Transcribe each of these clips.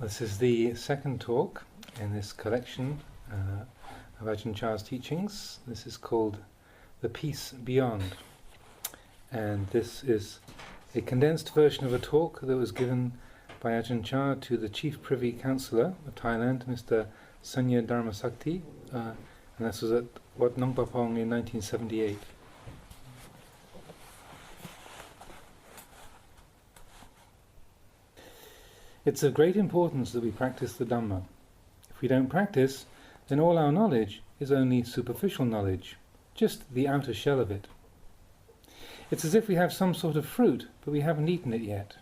This is the second talk in this collection of Ajahn Chah's teachings. This is called The Peace Beyond. And this is a condensed version of a talk that was given by Ajahn Chah to the Chief Privy Councillor of Thailand, Mr. Sanya Dharmasakti, and this was at Wat Nong Papong in 1978. It's of great importance that we practice the Dhamma. If we don't practice, then all our knowledge is only superficial knowledge, just the outer shell of it. It's as if we have some sort of fruit, but we haven't eaten it yet.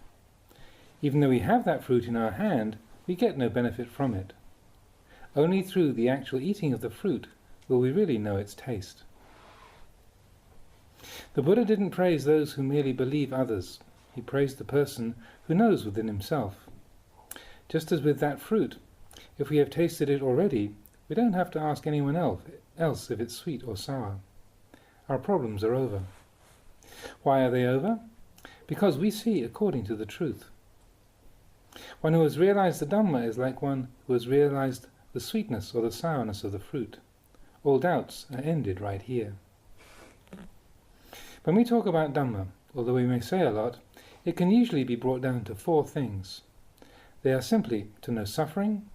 Even though we have that fruit in our hand, we get no benefit from it. Only through the actual eating of the fruit will we really know its taste. The Buddha didn't praise those who merely believe others. He praised the person who knows within himself. Just as with that fruit, if we have tasted it already, we don't have to ask anyone else if it's sweet or sour. Our problems are over. Why are they over? Because we see according to the truth. One who has realized the Dhamma is like one who has realized the sweetness or the sourness of the fruit. All doubts are ended right here. When we talk about Dhamma, although we may say a lot, it can usually be brought down to four things. They are simply to know suffering,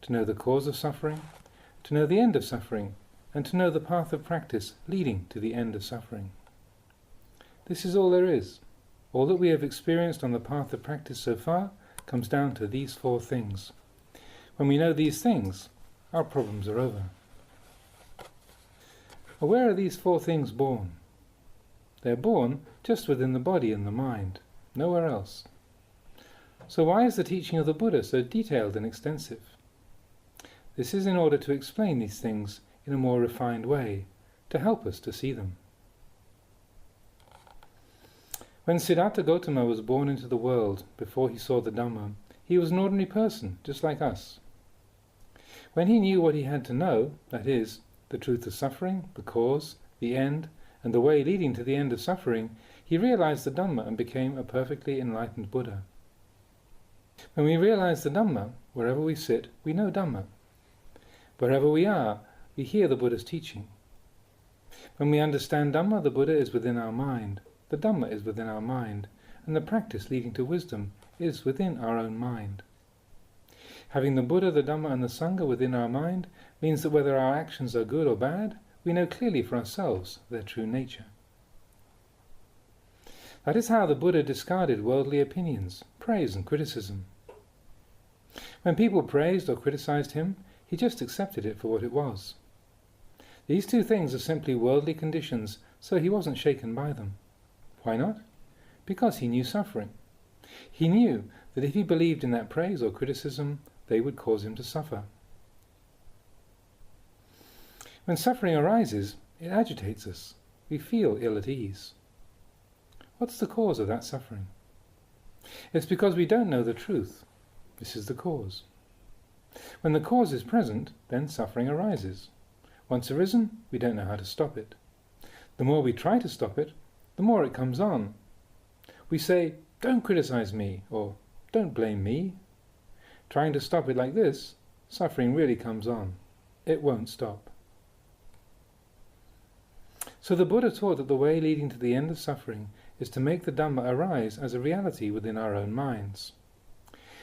to know the cause of suffering, to know the end of suffering, and to know the path of practice leading to the end of suffering. This is all there is. All that we have experienced on the path of practice so far comes down to these four things. When we know these things, our problems are over. Well, where are these four things born? They are born just within the body and the mind, nowhere else. So why is the teaching of the Buddha so detailed and extensive? This is in order to explain these things in a more refined way, to help us to see them. When Siddhartha Gautama was born into the world, before he saw the Dhamma, he was an ordinary person, just like us. When he knew what he had to know, that is, the truth of suffering, the cause, the end, and the way leading to the end of suffering, he realized the Dhamma and became a perfectly enlightened Buddha. When we realize the Dhamma, wherever we sit, we know Dhamma. Wherever we are, we hear the Buddha's teaching. When we understand Dhamma, the Buddha is within our mind, the Dhamma is within our mind, and the practice leading to wisdom is within our own mind. Having the Buddha, the Dhamma and the Sangha within our mind means that whether our actions are good or bad, we know clearly for ourselves their true nature. That is how the Buddha discarded worldly opinions, praise and criticism. When people praised or criticized him, he just accepted it for what it was. These two things are simply worldly conditions, so he wasn't shaken by them. Why not? Because he knew suffering. He knew that if he believed in that praise or criticism, they would cause him to suffer. When suffering arises, it agitates us. We feel ill at ease. What's the cause of that suffering? It's because we don't know the truth. This is the cause. When the cause is present, then suffering arises. Once arisen, we don't know how to stop it. The more we try to stop it, the more it comes on. We say, "Don't criticize me," or "Don't blame me." Trying to stop it like this, suffering really comes on. It won't stop. So the Buddha taught that the way leading to the end of suffering is to make the Dhamma arise as a reality within our own minds.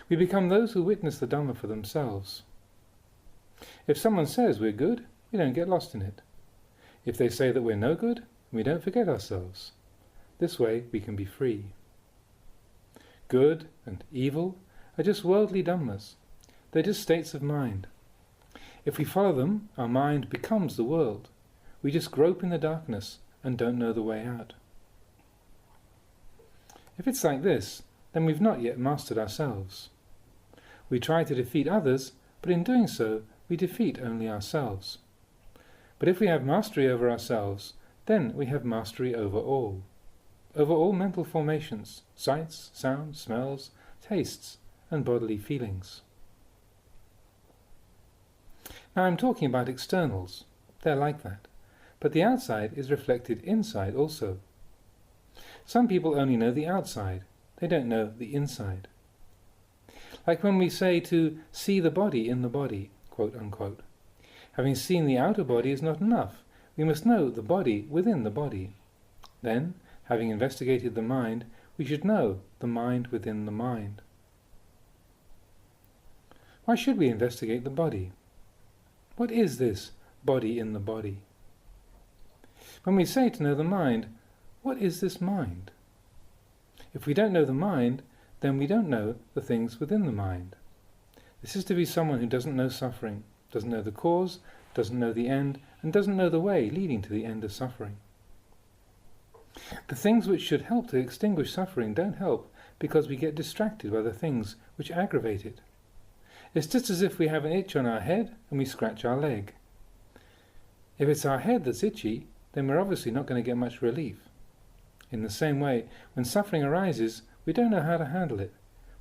We become those who witness the Dhamma for themselves. If someone says we're good, we don't get lost in it. If they say that we're no good, we don't forget ourselves. This way we can be free. Good and evil are just worldly Dhammas. They're just states of mind. If we follow them, our mind becomes the world. We just grope in the darkness and don't know the way out. If it's like this, then we've not yet mastered ourselves. We try to defeat others, but in doing so, we defeat only ourselves. But if we have mastery over ourselves, then we have mastery over all mental formations, sights, sounds, smells, tastes, and bodily feelings. Now I'm talking about externals. They're like that. But the outside is reflected inside also. Some people only know the outside. They don't know the inside. Like when we say to see the body in the body, quote unquote. Having seen the outer body is not enough. We must know the body within the body. Then, having investigated the mind, we should know the mind within the mind. Why should we investigate the body? What is this body in the body? When we say to know the mind, what is this mind? If we don't know the mind, then we don't know the things within the mind. This is to be someone who doesn't know suffering, doesn't know the cause, doesn't know the end, and doesn't know the way leading to the end of suffering. The things which should help to extinguish suffering don't help because we get distracted by the things which aggravate it. It's just as if we have an itch on our head and we scratch our leg. If it's our head that's itchy, then we're obviously not going to get much relief. In the same way, when suffering arises, we don't know how to handle it.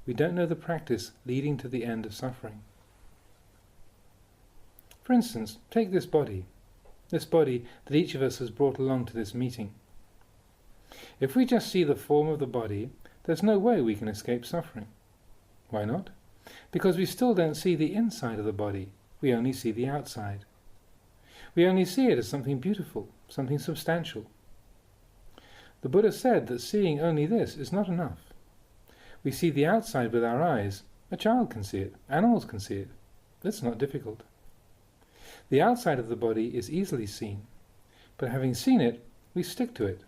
We don't know the practice leading to the end of suffering. For instance, take this body that each of us has brought along to this meeting. If we just see the form of the body, there's no way we can escape suffering. Why not? Because we still don't see the inside of the body, we only see the outside. We only see it as something beautiful, something substantial. The Buddha said that seeing only this is not enough. We see the outside with our eyes. A child can see it, animals can see it. It's not difficult. The outside of the body is easily seen, but having seen it, we stick to it.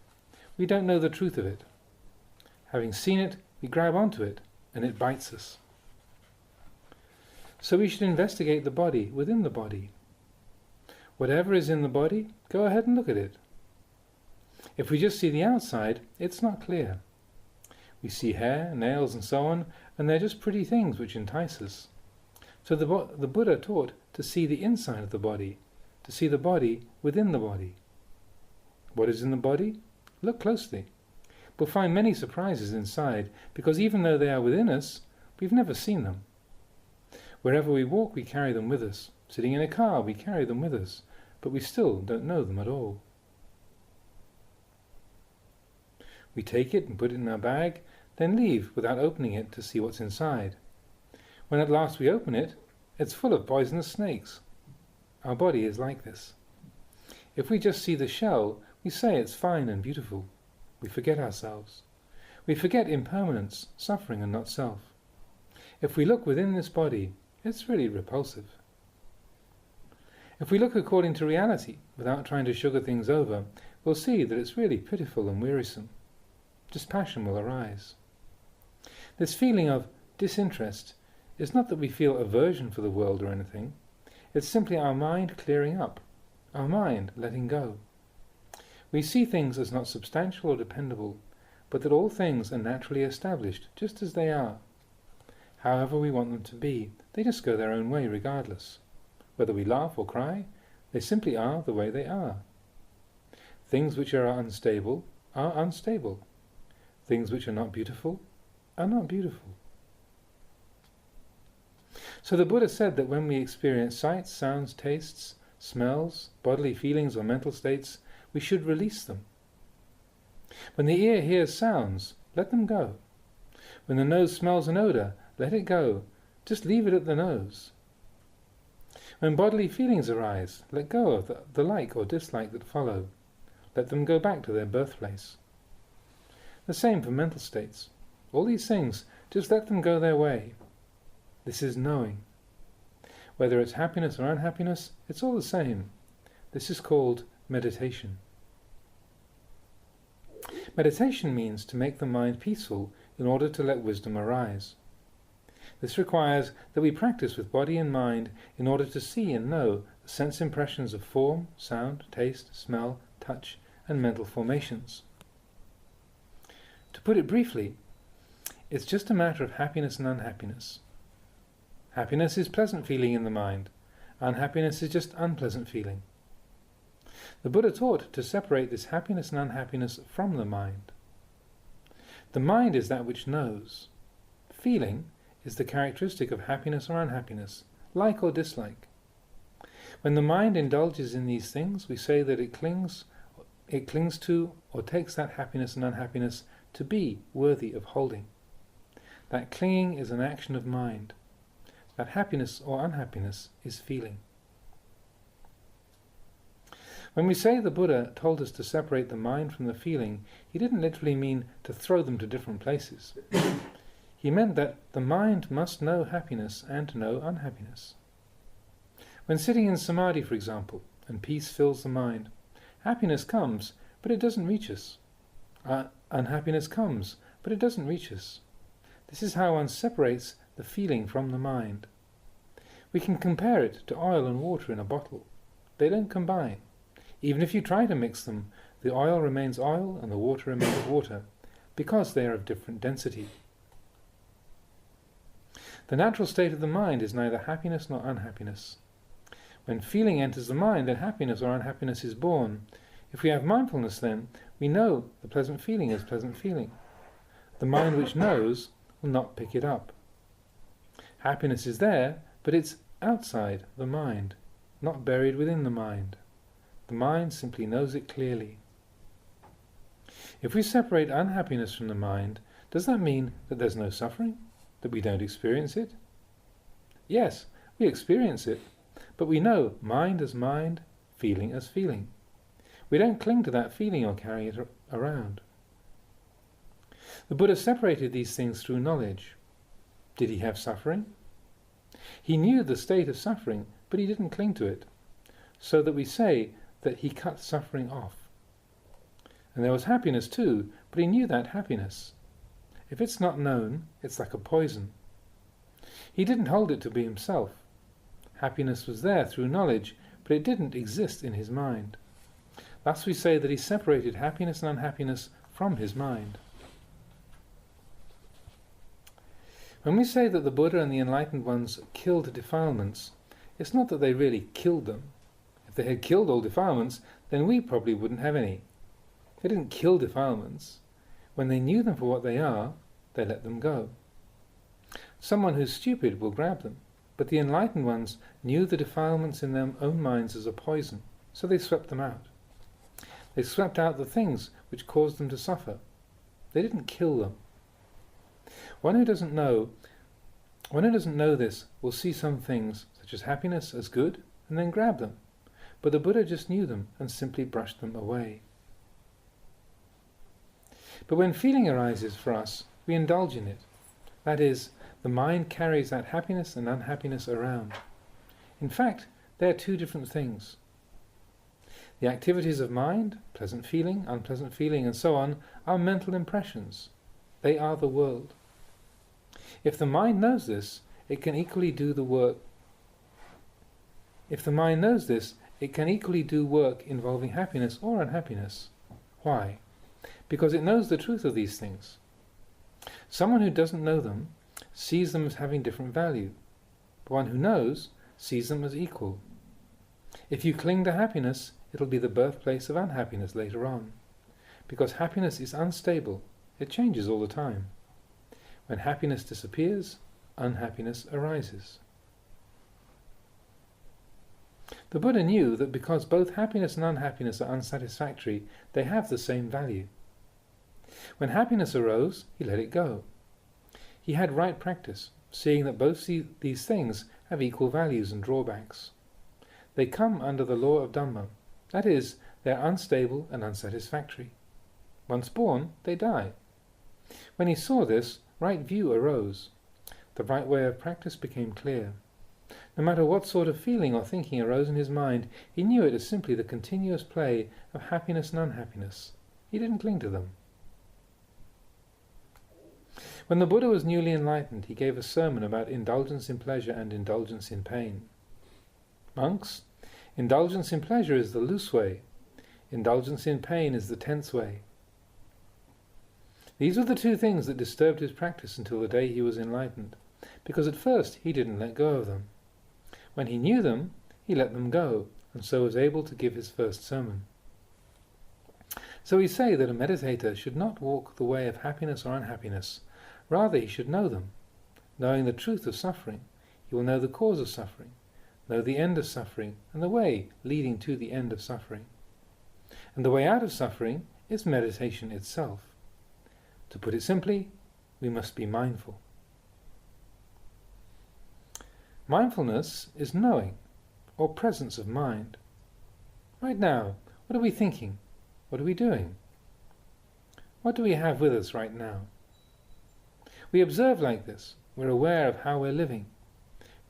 We don't know the truth of it. Having seen it, we grab onto it, and it bites us. So we should investigate the body within the body. Whatever is in the body, go ahead and look at it. If we just see the outside, it's not clear. We see hair, nails and so on, and they're just pretty things which entice us. So the Buddha taught to see the inside of the body, to see the body within the body. What is in the body? Look closely. We'll find many surprises inside, because even though they are within us, we've never seen them. Wherever we walk, we carry them with us. Sitting in a car, we carry them with us, but we still don't know them at all. We take it and put it in our bag, then leave without opening it to see what's inside. When at last we open it, it's full of poisonous snakes. Our body is like this. If we just see the shell, we say it's fine and beautiful. We forget ourselves. We forget impermanence, suffering and not self. If we look within this body, it's really repulsive. If we look according to reality, without trying to sugar things over, we'll see that it's really pitiful and wearisome. Dispassion will arise. This feeling of disinterest is not that we feel aversion for the world or anything. It's simply our mind clearing up, our mind letting go. We see things as not substantial or dependable, but that all things are naturally established just as they are. However we want them to be, they just go their own way regardless. Whether we laugh or cry, they simply are the way they are. Things which are unstable are unstable. Things which are not beautiful are not beautiful. So the Buddha said that when we experience sights, sounds, tastes, smells, bodily feelings or mental states, we should release them. When the ear hears sounds, let them go. When the nose smells an odor, let it go. Just leave it at the nose. When bodily feelings arise, let go of the like or dislike that follow. Let them go back to their birthplace. The same for mental states. All these things, just let them go their way. This is knowing. Whether it's happiness or unhappiness, it's all the same. This is called meditation. Meditation means to make the mind peaceful in order to let wisdom arise. This requires that we practice with body and mind in order to see and know the sense impressions of form, sound, taste, smell, touch, and mental formations. To put it briefly, it's just a matter of happiness and unhappiness. Happiness is pleasant feeling in the mind. Unhappiness is just unpleasant feeling. The Buddha taught to separate this happiness and unhappiness from the mind. The mind is that which knows. Feeling is the characteristic of happiness or unhappiness, like or dislike. When the mind indulges in these things, we say that it clings to or takes that happiness and unhappiness to be worthy of holding. that clinging is an action of mind, that happiness or unhappiness is feeling. When we say the Buddha told us to separate the mind from the feeling, he didn't literally mean to throw them to different places. He meant that the mind must know happiness and know unhappiness. When sitting in samadhi, for example, and peace fills the mind, happiness comes, but it doesn't reach us. Unhappiness comes, but it doesn't reach us. This is how one separates the feeling from the mind. We can compare it to oil and water in a bottle. They don't combine. Even if you try to mix them, the oil remains oil and the water remains water, because they are of different density. The natural state of the mind is neither happiness nor unhappiness. When feeling enters the mind, then happiness or unhappiness is born. If we have mindfulness, then we know the pleasant feeling is pleasant feeling. The mind which knows will not pick it up. Happiness is there, but it's outside the mind, not buried within the mind. The mind simply knows it clearly. If we separate unhappiness from the mind, does that mean that there's no suffering? That we don't experience it? Yes, we experience it, but we know mind as mind, feeling as feeling. We don't cling to that feeling or carry it around. The Buddha separated these things through knowledge. Did he have suffering? He knew the state of suffering, but he didn't cling to it, so that we say that he cut suffering off. And there was happiness too, but he knew that happiness. If it's not known, it's like a poison. He didn't hold it to be himself. Happiness was there through knowledge, but it didn't exist in his mind. Thus we say that he separated happiness and unhappiness from his mind. When we say that the Buddha and the enlightened ones killed defilements, it's not that they really killed them. If they had killed all defilements, then we probably wouldn't have any. They didn't kill defilements. When they knew them for what they are, they let them go. Someone who's stupid will grab them, but the enlightened ones knew the defilements in their own minds as a poison, so they swept them out. They swept out the things which caused them to suffer. They didn't kill them. One who doesn't know this will see some things, such as happiness, as good, and then grab them. But the Buddha just knew them and simply brushed them away. But when feeling arises for us, we indulge in it. That is, the mind carries that happiness and unhappiness around. In fact, they are two different things. The activities of mind, pleasant feeling, unpleasant feeling, and so on, are mental impressions. They are the world. If the mind knows this, it can equally do the work. If the mind knows this, it can equally do work involving happiness or unhappiness. Why? Because it knows the truth of these things. Someone who doesn't know them sees them as having different value. But one who knows sees them as equal. If you cling to happiness, it'll be the birthplace of unhappiness later on. Because happiness is unstable. It changes all the time. When happiness disappears, unhappiness arises. The Buddha knew that because both happiness and unhappiness are unsatisfactory, they have the same value. When happiness arose, he let it go. He had right practice, seeing that both these things have equal values and drawbacks. They come under the law of Dhamma. That is, they are unstable and unsatisfactory. Once born, they die. When he saw this, right view arose. The right way of practice became clear. No matter what sort of feeling or thinking arose in his mind, he knew it as simply the continuous play of happiness and unhappiness. He didn't cling to them. When the Buddha was newly enlightened, he gave a sermon about indulgence in pleasure and indulgence in pain. Monks, indulgence in pleasure is the loose way. Indulgence in pain is the tense way. These were the two things that disturbed his practice until the day he was enlightened, because at first he didn't let go of them. When he knew them, he let them go, and so was able to give his first sermon. So we say that a meditator should not walk the way of happiness or unhappiness. Rather, he should know them. Knowing the truth of suffering, he will know the cause of suffering, know the end of suffering, and the way leading to the end of suffering. And the way out of suffering is meditation itself. To put it simply, we must be mindful. Mindfulness is knowing, or presence of mind. Right now, what are we thinking? What are we doing? What do we have with us right now? We observe like this. We're aware of how we're living.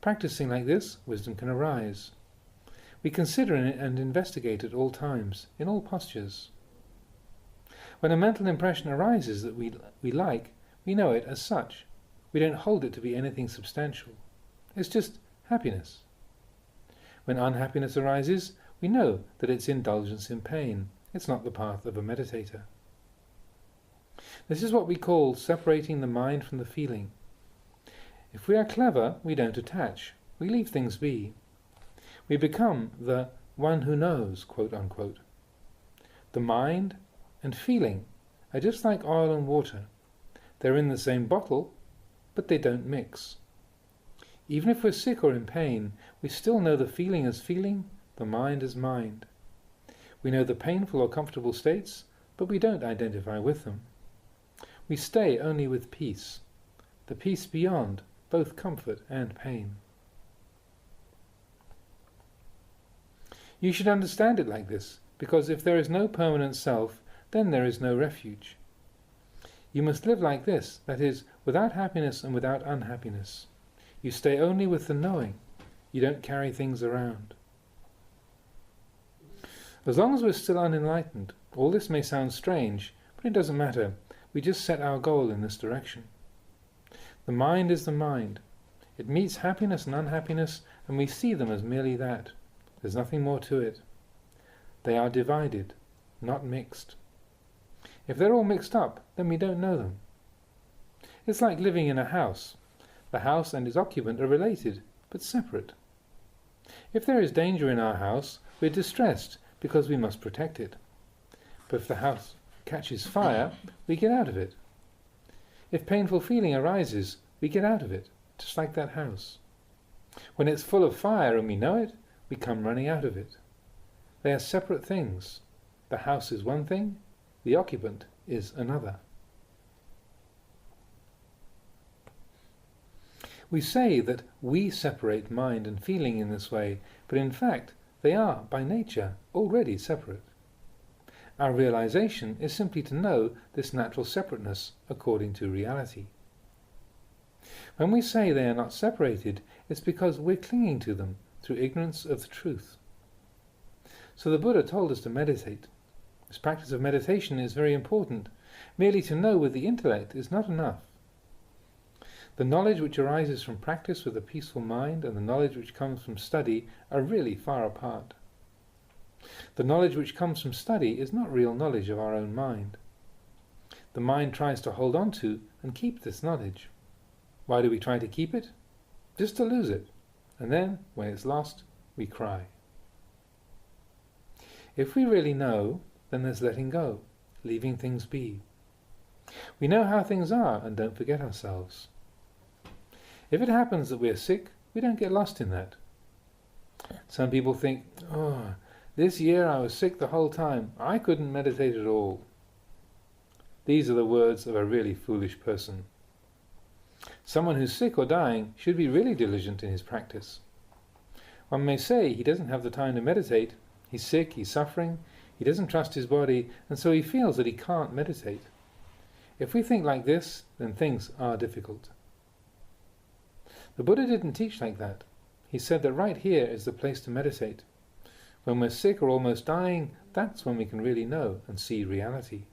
Practicing like this, wisdom can arise. We consider it and investigate at all times, in all postures. When a mental impression arises that we like, we know it as such. We don't hold it to be anything substantial. It's just happiness. When unhappiness arises, we know that it's indulgence in pain. It's not the path of a meditator. This is what we call separating the mind from the feeling. If we are clever, we don't attach. We leave things be. We become the one who knows, quote unquote. The mind and feeling are just like oil and water. They're in the same bottle, but they don't mix. Even if we're sick or in pain, we still know the feeling as feeling, the mind as mind. We know the painful or comfortable states, but we don't identify with them. We stay only with peace, the peace beyond both comfort and pain. You should understand it like this, because if there is no permanent self, then there is no refuge. You must live like this, that is, without happiness and without unhappiness. You stay only with the knowing. You don't carry things around. As long as we're still unenlightened, all this may sound strange, but it doesn't matter. We just set our goal in this direction. The mind is the mind. It meets happiness and unhappiness, and we see them as merely that. There's nothing more to it. They are divided, not mixed. If they're all mixed up, then we don't know them. It's like living in a house. The house and its occupant are related, but separate. If there is danger in our house, we're distressed because we must protect it. But if the house catches fire, we get out of it. If painful feeling arises, we get out of it, just like that house. When it's full of fire and we know it, we come running out of it. They are separate things. The house is one thing, the occupant is another. We say that we separate mind and feeling in this way, but in fact they are, by nature, already separate. Our realization is simply to know this natural separateness according to reality. When we say they are not separated, it's because we're clinging to them through ignorance of the truth. So the Buddha told us to meditate. This practice of meditation is very important. Merely to know with the intellect is not enough. The knowledge which arises from practice with a peaceful mind and the knowledge which comes from study are really far apart. The knowledge which comes from study is not real knowledge of our own mind. The mind tries to hold on to and keep this knowledge. Why do we try to keep it? Just to lose it. And then, when it's lost, we cry. If we really know, then there's letting go, leaving things be. We know how things are and don't forget ourselves. If it happens that we're sick, we don't get lost in that. Some people think, this year I was sick the whole time. I couldn't meditate at all. These are the words of a really foolish person. Someone who's sick or dying should be really diligent in his practice. One may say he doesn't have the time to meditate. He's sick, he's suffering, he doesn't trust his body, and so he feels that he can't meditate. If we think like this, then things are difficult. The Buddha didn't teach like that. He said that right here is the place to meditate. When we're sick or almost dying, that's when we can really know and see reality.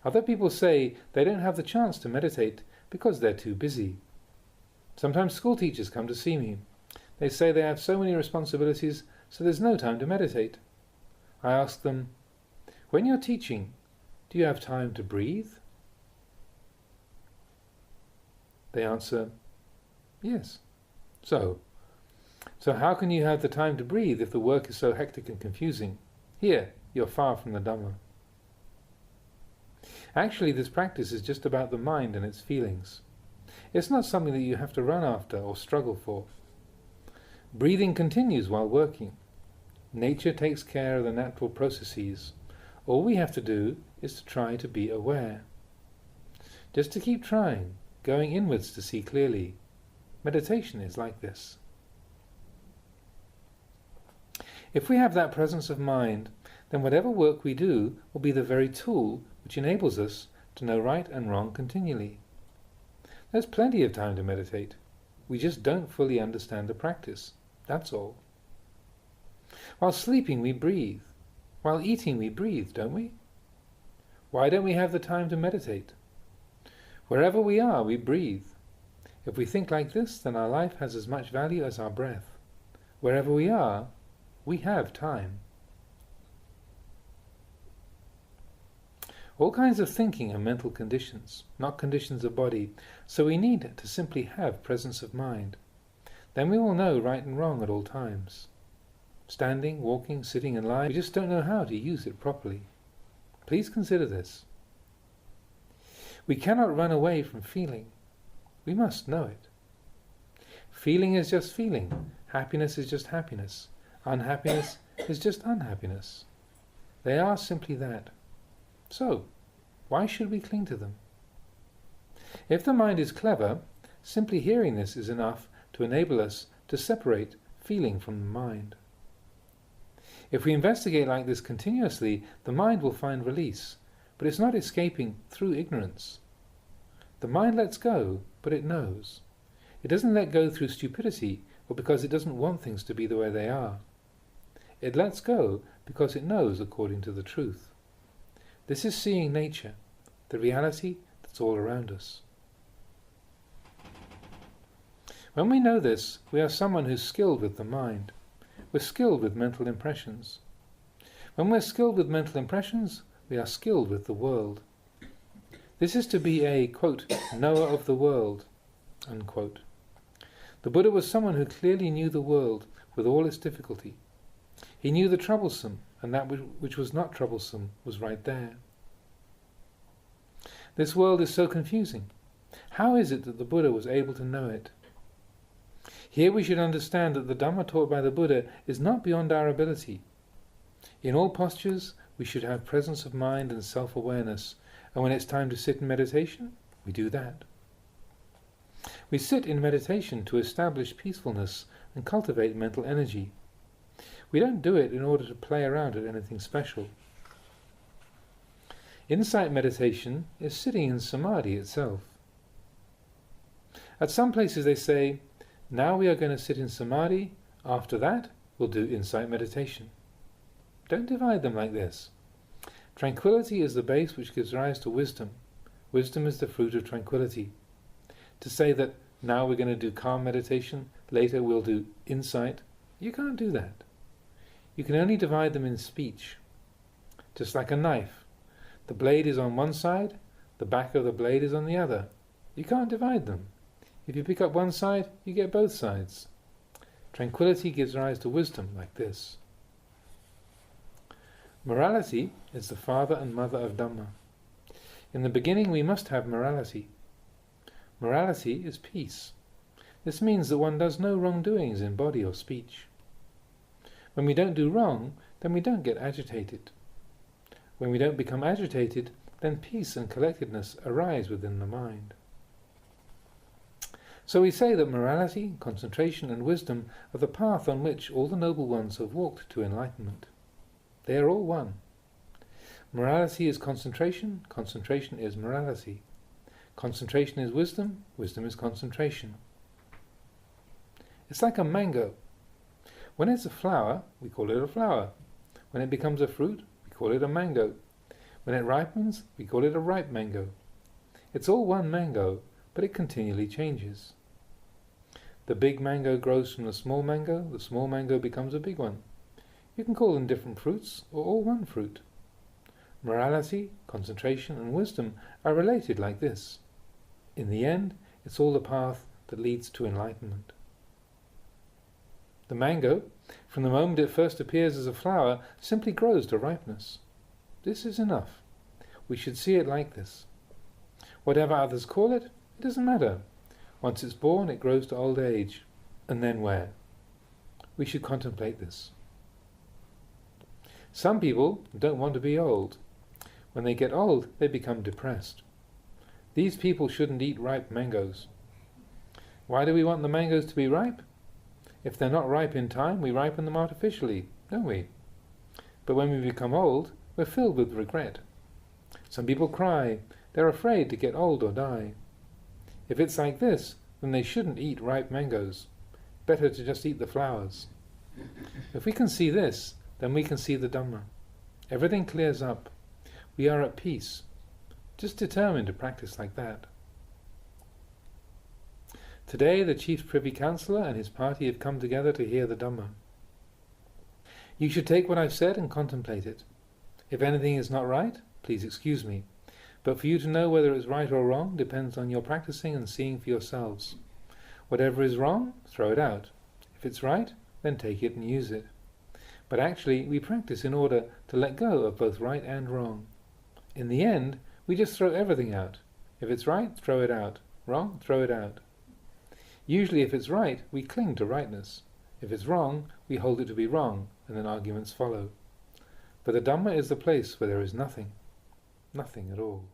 Other people say they don't have the chance to meditate because they're too busy. Sometimes school teachers come to see me. They say they have so many responsibilities, so there's no time to meditate. I ask them, when you're teaching, do you have time to breathe? They answer, yes. So how can you have the time to breathe if the work is so hectic and confusing? Here, you're far from the Dhamma. Actually, this practice is just about the mind and its feelings. It's not something that you have to run after or struggle for. Breathing continues while working. Nature takes care of the natural processes. All we have to do is to try to be aware. Just to keep trying, going inwards to see clearly, Meditation is like this. If we have that presence of mind, then whatever work we do will be the very tool which enables us to know right and wrong continually. There's plenty of time to meditate. We just don't fully understand the practice. That's all. While sleeping, we breathe. While eating, we breathe, don't we? Why don't we have the time to meditate? Wherever we are, we breathe. If we think like this, then our life has as much value as our breath. Wherever we are, we have time. All kinds of thinking are mental conditions, not conditions of body, so we need to simply have presence of mind. Then we will know right and wrong at all times. Standing, walking, sitting and lying, we just don't know how to use it properly. Please consider this. We cannot run away from feeling. We must know it. Feeling is just feeling. Happiness is just happiness. Unhappiness is just unhappiness. They are simply that. So, why should we cling to them? If the mind is clever, simply hearing this is enough to enable us to separate feeling from the mind. If we investigate like this continuously, the mind will find release, but it's not escaping through ignorance. The mind lets go, but it knows. It doesn't let go through stupidity or because it doesn't want things to be the way they are. It lets go because it knows according to the truth. This is seeing nature, the reality that's all around us. When we know this, we are someone who's skilled with the mind. We're skilled with mental impressions. When we're skilled with mental impressions, we are skilled with the world. This is to be a, quote, knower of the world, unquote. The Buddha was someone who clearly knew the world with all its difficulty. He knew the troublesome, and that which was not troublesome was right there. This world is so confusing. How is it that the Buddha was able to know it? Here we should understand that the Dhamma taught by the Buddha is not beyond our ability. In all postures, we should have presence of mind and self-awareness, and when it's time to sit in meditation, we do that. We sit in meditation to establish peacefulness and cultivate mental energy. We don't do it in order to play around at anything special. Insight meditation is sitting in samadhi itself. At some places they say, now we are going to sit in samadhi, after that we'll do insight meditation. Don't divide them like this. Tranquility is the base which gives rise to wisdom. Wisdom is the fruit of tranquility. To say that now we're going to do calm meditation, later we'll do insight, you can't do that. You can only divide them in speech. Just like a knife. The blade is on one side, the back of the blade is on the other. You can't divide them. If you pick up one side, you get both sides. Tranquility gives rise to wisdom like this. Morality is the father and mother of Dhamma. In the beginning we must have morality. Morality is peace. This means that one does no wrongdoings in body or speech. When we don't do wrong, then we don't get agitated. When we don't become agitated, then peace and collectedness arise within the mind. So we say that morality, concentration and wisdom are the path on which all the noble ones have walked to enlightenment. They are all one. Morality is concentration, concentration is morality. Concentration is wisdom, wisdom is concentration. It's like a mango. When it's a flower, we call it a flower. When it becomes a fruit, we call it a mango. When it ripens, we call it a ripe mango. It's all one mango, but it continually changes. The big mango grows from the small mango becomes a big one. You can call them different fruits, or all one fruit. Morality, concentration and wisdom are related like this. In the end, it's all the path that leads to enlightenment. The mango, from the moment it first appears as a flower, simply grows to ripeness. This is enough. We should see it like this. Whatever others call it, it doesn't matter. Once it's born, it grows to old age. And then where? We should contemplate this. Some people don't want to be old. When they get old, they become depressed. These people shouldn't eat ripe mangoes. Why do we want the mangoes to be ripe? If they're not ripe in time, we ripen them artificially, don't we? But when we become old, we're filled with regret. Some people cry. They're afraid to get old or die. If it's like this, then they shouldn't eat ripe mangoes. Better to just eat the flowers. If we can see this, then we can see the Dhamma. Everything clears up. We are at peace. Just determined to practice like that. Today the Chief Privy Councillor and his party have come together to hear the Dhamma. You should take what I've said and contemplate it. If anything is not right, please excuse me. But for you to know whether it's right or wrong depends on your practicing and seeing for yourselves. Whatever is wrong, throw it out. If it's right, then take it and use it. But actually, we practice in order to let go of both right and wrong. In the end, we just throw everything out. If it's right, throw it out. Wrong, throw it out. Usually if it's right, we cling to rightness. If it's wrong, we hold it to be wrong, and then arguments follow. But the Dhamma is the place where there is nothing. Nothing at all.